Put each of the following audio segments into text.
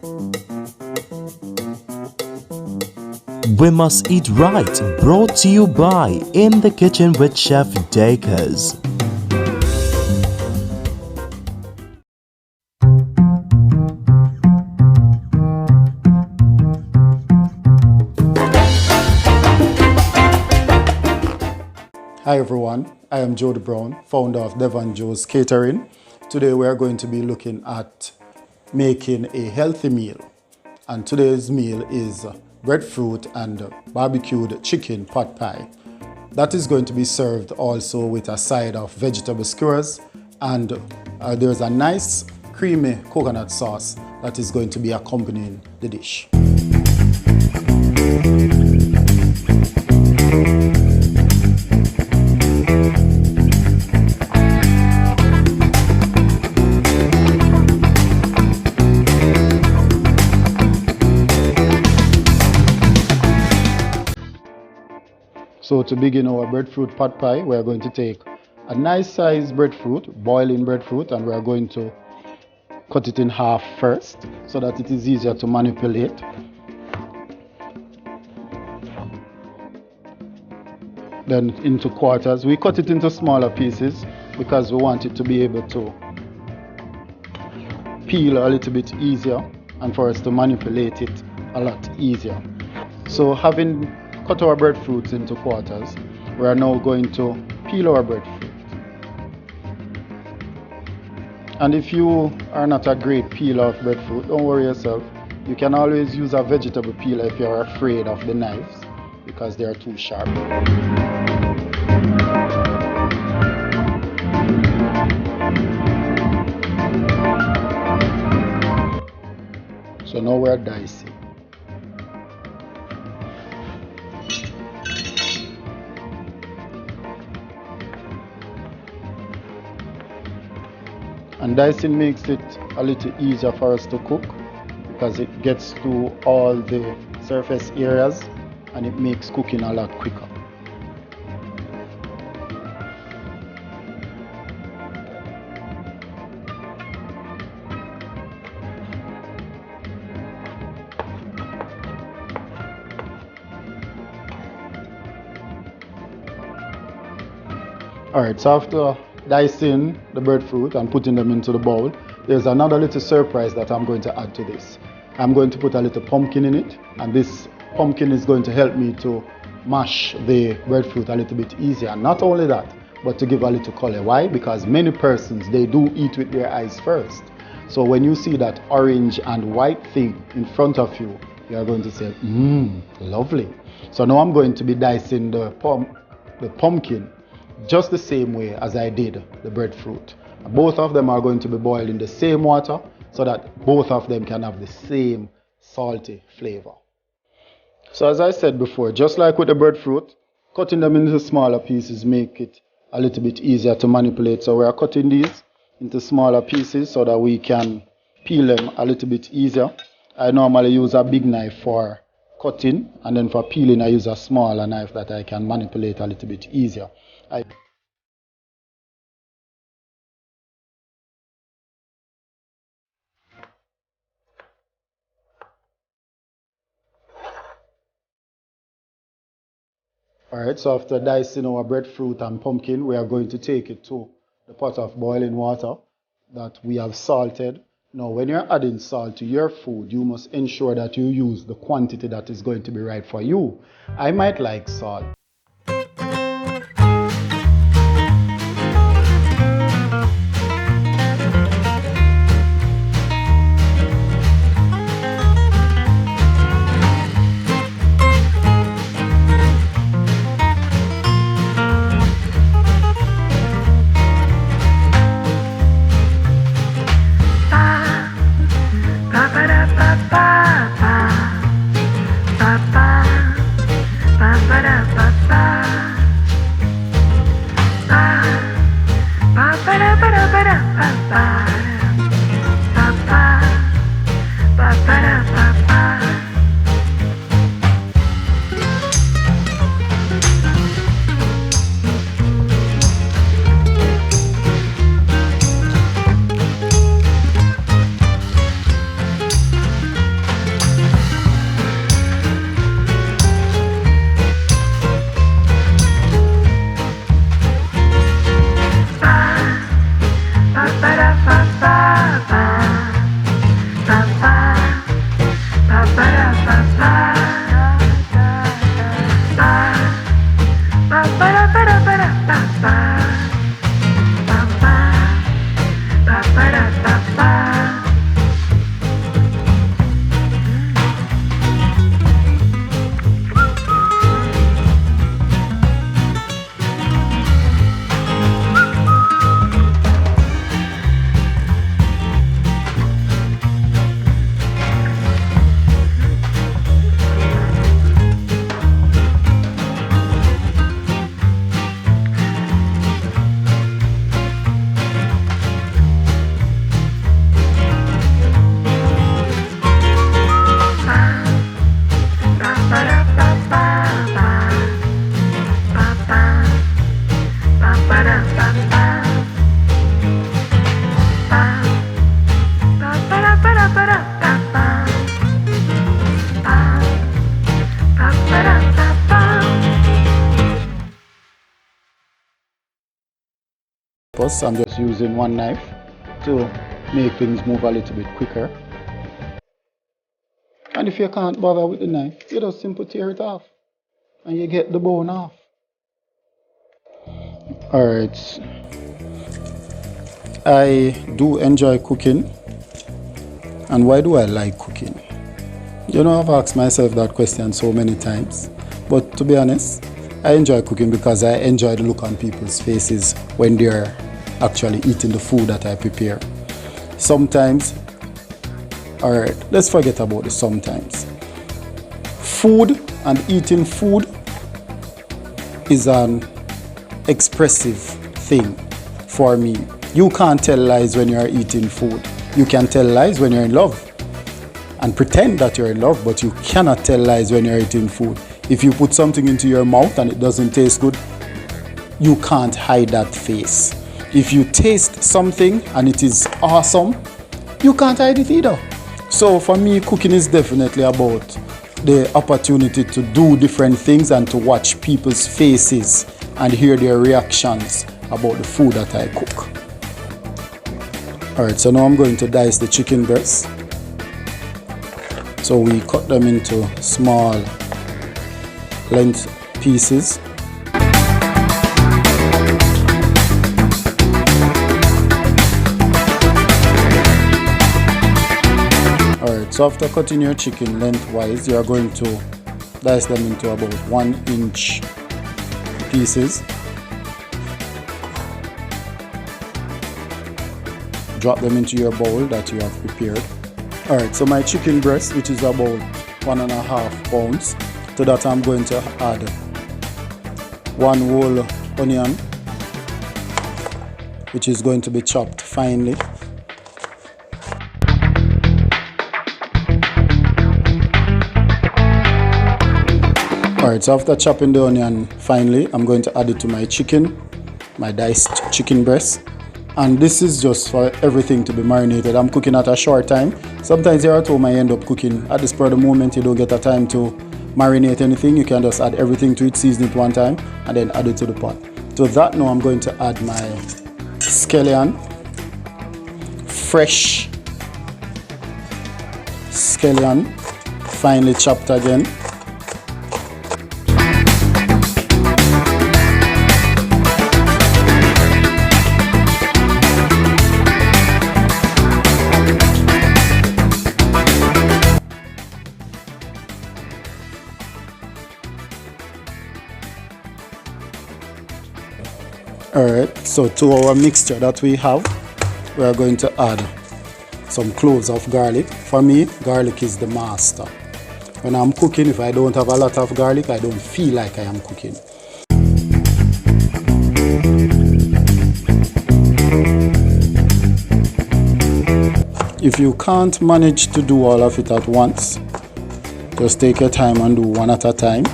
We Must Eat Right, brought to you by In the Kitchen with Chef Dacres. Hi everyone, I am Jody Brown, founder of Devan Joe's Catering. Today we are going to be looking at making a healthy meal. And today's meal is breadfruit and barbecued chicken pot pie. That is going to be served also with a side of vegetable skewers, and there's a nice creamy coconut sauce that is going to be accompanying the dish. So to begin our breadfruit pot pie, we are going to take a nice sized breadfruit, boiling breadfruit, and we are going to cut it in half first so that it is easier to manipulate. Then into quarters. We cut it into smaller pieces because we want it to be able to peel a little bit easier and for us to manipulate it a lot easier. So having cut our breadfruits into quarters, we are now going to peel our breadfruit. And if you are not a great peeler of breadfruit, don't worry yourself. You can always use a vegetable peeler if you are afraid of the knives because they are too sharp. So now we're dicing. And dicing makes it a little easier for us to cook because it gets to all the surface areas and it makes cooking a lot quicker. Alright, so after dicing the breadfruit and putting them into the bowl, there's another little surprise that I'm going to add to this. I'm going to put a little pumpkin in it, and this pumpkin is going to help me to mash the breadfruit a little bit easier. And not only that, but to give a little color. Why? Because many persons, they do eat with their eyes first. So when you see that orange and white thing in front of you, you are going to say, lovely. So now I'm going to be dicing the pumpkin just the same way as I did the breadfruit. Both of them are going to be boiled in the same water so that both of them can have the same salty flavor. So as I said before, just like with the breadfruit, cutting them into smaller pieces make it a little bit easier to manipulate. So we are cutting these into smaller pieces so that we can peel them a little bit easier. I normally use a big knife for cutting, and then for peeling I use a smaller knife that I can manipulate a little bit easier. Alright, so after dicing our breadfruit and pumpkin, we are going to take it to the pot of boiling water that we have salted. Now, when you're adding salt to your food, you must ensure that you use the quantity that is going to be right for you. I might like salt. Ba ba ba ba ba ba ba ba ba I'm just using one knife to make things move a little bit quicker. And if you can't bother with the knife, you just simply tear it off and you get the bone off. Alright, I do enjoy cooking. And why do I like cooking? You know, I've asked myself that question so many times, but to be honest, I enjoy cooking because I enjoy the look on people's faces when they're actually eating the food that I prepare. Sometimes, alright, let's forget about the sometimes. Food and eating food is an expressive thing for me. You can't tell lies when you're eating food. You can tell lies when you're in love and pretend that you're in love, but you cannot tell lies when you're eating food. If you put something into your mouth and it doesn't taste good, you can't hide that face. If you taste something and it is awesome, you can't hide it either. So for me, cooking is definitely about the opportunity to do different things and to watch people's faces and hear their reactions about the food that I cook. Alright, so now I'm going to dice the chicken breasts. So we cut them into small length pieces. Alright, so after cutting your chicken lengthwise, you are going to dice them into about 1-inch pieces. Drop them into your bowl that you have prepared. Alright, so my chicken breast, which is about 1.5 pounds, to that I'm going to add 1 whole onion, which is going to be chopped finely. Alright, so after chopping the onion finely, I'm going to add it to my chicken, my diced chicken breast. And this is just for everything to be marinated. I'm cooking at a short time. Sometimes you're at home, I end up cooking. At this spur of the moment, you don't get a time to marinate anything. You can just add everything to it, season it one time, and then add it to the pot. To that now, I'm going to add my scallion. Fresh scallion, finely chopped again. Alright, so to our mixture that we have, we are going to add some cloves of garlic. For me, garlic is the master. When I'm cooking, if I don't have a lot of garlic, I don't feel like I am cooking. If you can't manage to do all of it at once, just take your time and do one at a time.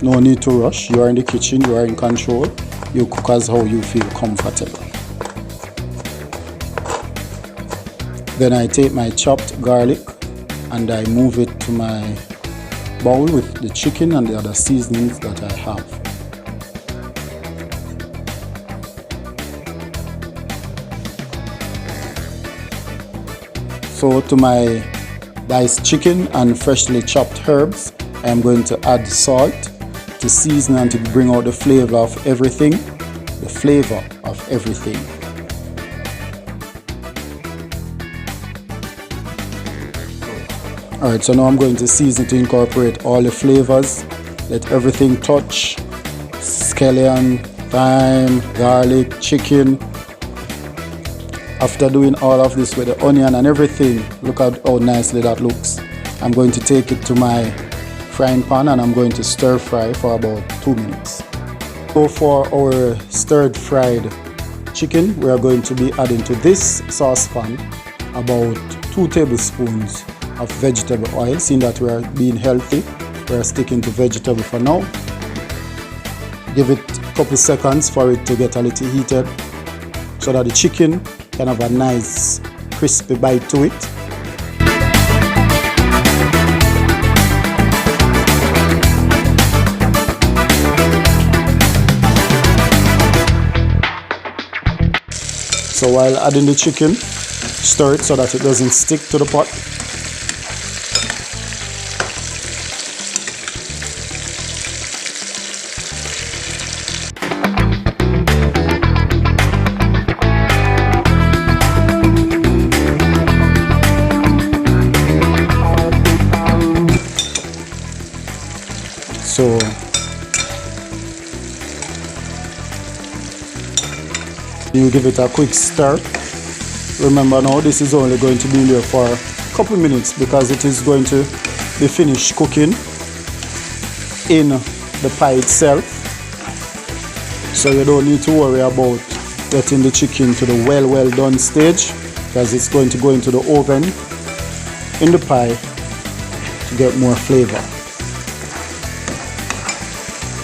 No need to rush. You are in the kitchen, you are in control. You cook as how you feel comfortable. Then I take my chopped garlic and I move it to my bowl with the chicken and the other seasonings that I have. So to my diced chicken and freshly chopped herbs, I am going to add salt to season and to bring out the flavor of everything. The flavor of everything. Alright, so now I'm going to season to incorporate all the flavors. Let everything touch. Scallion, thyme, garlic, chicken. After doing all of this with the onion and everything, look at how nicely that looks. I'm going to take it to my frying pan and I'm going to stir fry for about 2 minutes. So for our stirred fried chicken, we are going to be adding to this saucepan about 2 tablespoons of vegetable oil. Seeing that we are being healthy, we are sticking to vegetable for now. Give it a couple seconds for it to get a little heated so that the chicken can have a nice crispy bite to it. So while adding the chicken, stir it so that it doesn't stick to the pot. So you give it a quick stir. Remember now, this is only going to be there for a couple minutes because it is going to be finished cooking in the pie itself. So you don't need to worry about getting the chicken to the well done stage because it's going to go into the oven in the pie to get more flavor.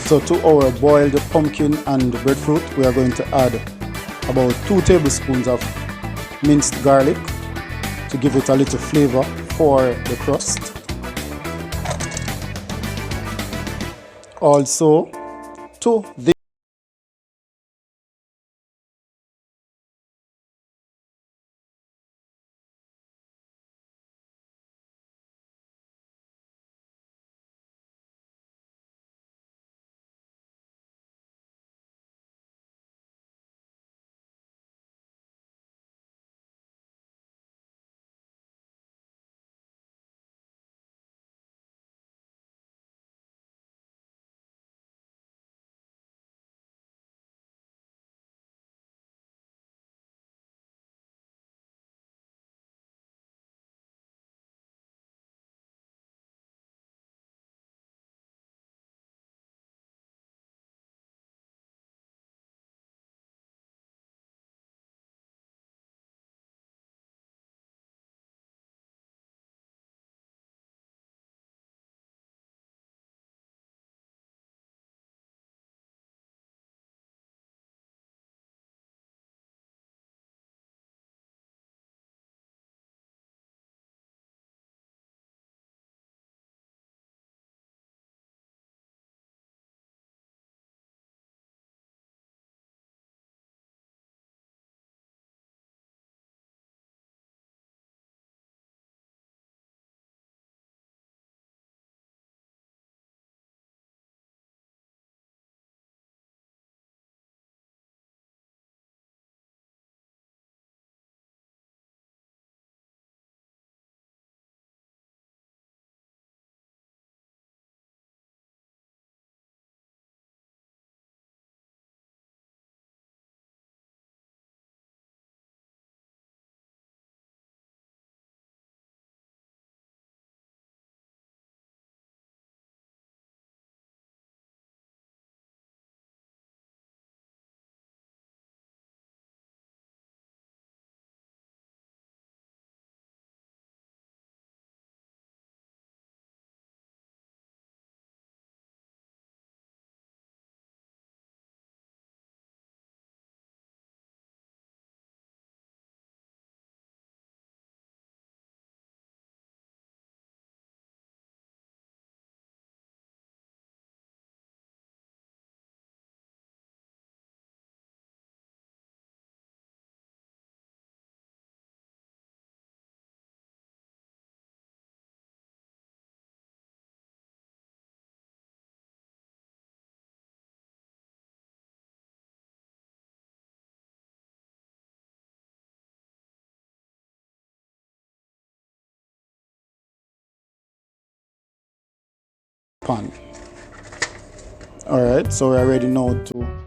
So to our boiled pumpkin and breadfruit, we are going to add about 2 tablespoons of minced garlic to give it a little flavor for the crust. Also to the pan. Alright, so we are ready now to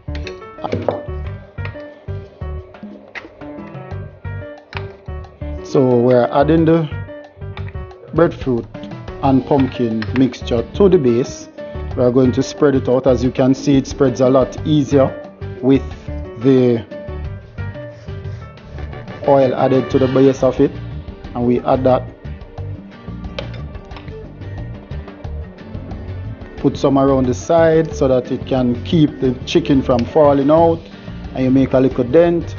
so we're adding the breadfruit and pumpkin mixture to the base. We are going to spread it out. As you can see, it spreads a lot easier with the oil added to the base of it, and we add that. Put some around the side so that it can keep the chicken from falling out, and you make a little dent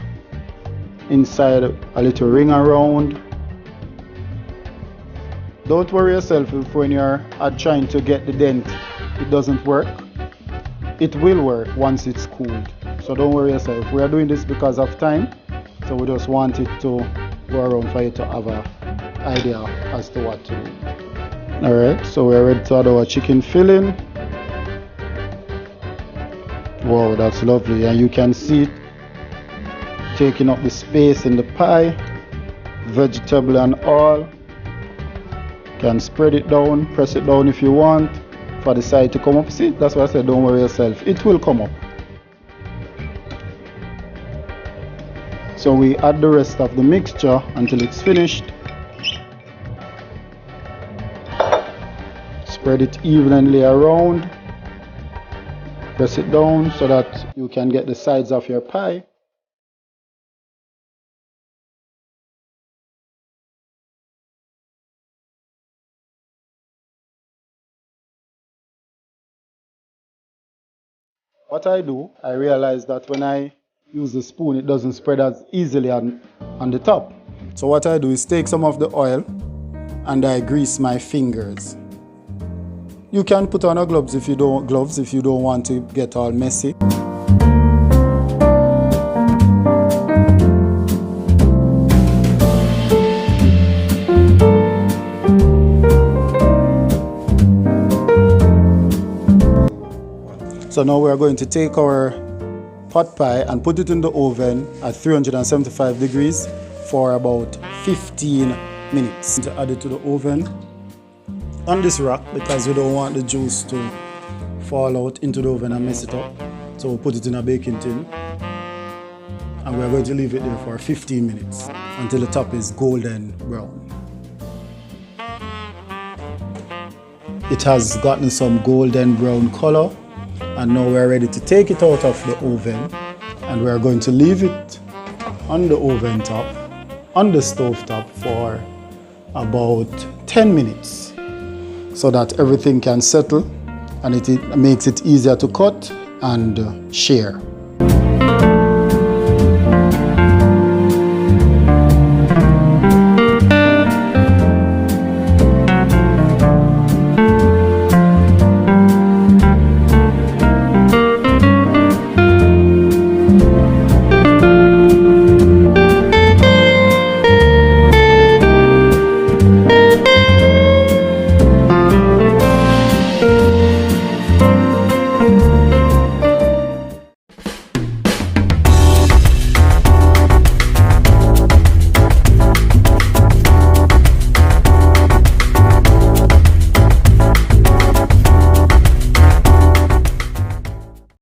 inside, a little ring around. Don't worry yourself if when you're trying to get the dent it doesn't work. It will work once it's cooled, so don't worry yourself. We are doing this because of time, so we just want it to go around for you to have an idea as to what to do. Alright, so we're ready to add our chicken filling. Wow, that's lovely, and you can see it taking up the space in the pie, vegetable and all. You can spread it down, press it down if you want for the side to come up. See, that's why I said don't worry yourself, it will come up. So we add the rest of the mixture until it's finished. Spread it evenly around. Press it down so that you can get the sides of your pie. What I do, I realize that when I use the spoon, it doesn't spread as easily on the top. So what I do is take some of the oil and I grease my fingers. You can put on gloves if you don't want to get all messy. So now we are going to take our pot pie and put it in the oven at 375 degrees for about 15 minutes. To add it to the oven on this rack because we don't want the juice to fall out into the oven and mess it up. So we'll put it in a baking tin and we're going to leave it there for 15 minutes until the top is golden brown. It has gotten some golden brown color, and now we're ready to take it out of the oven, and we're going to leave it on the oven top, on the stove top for about 10 minutes so that everything can settle and it makes it easier to cut and share.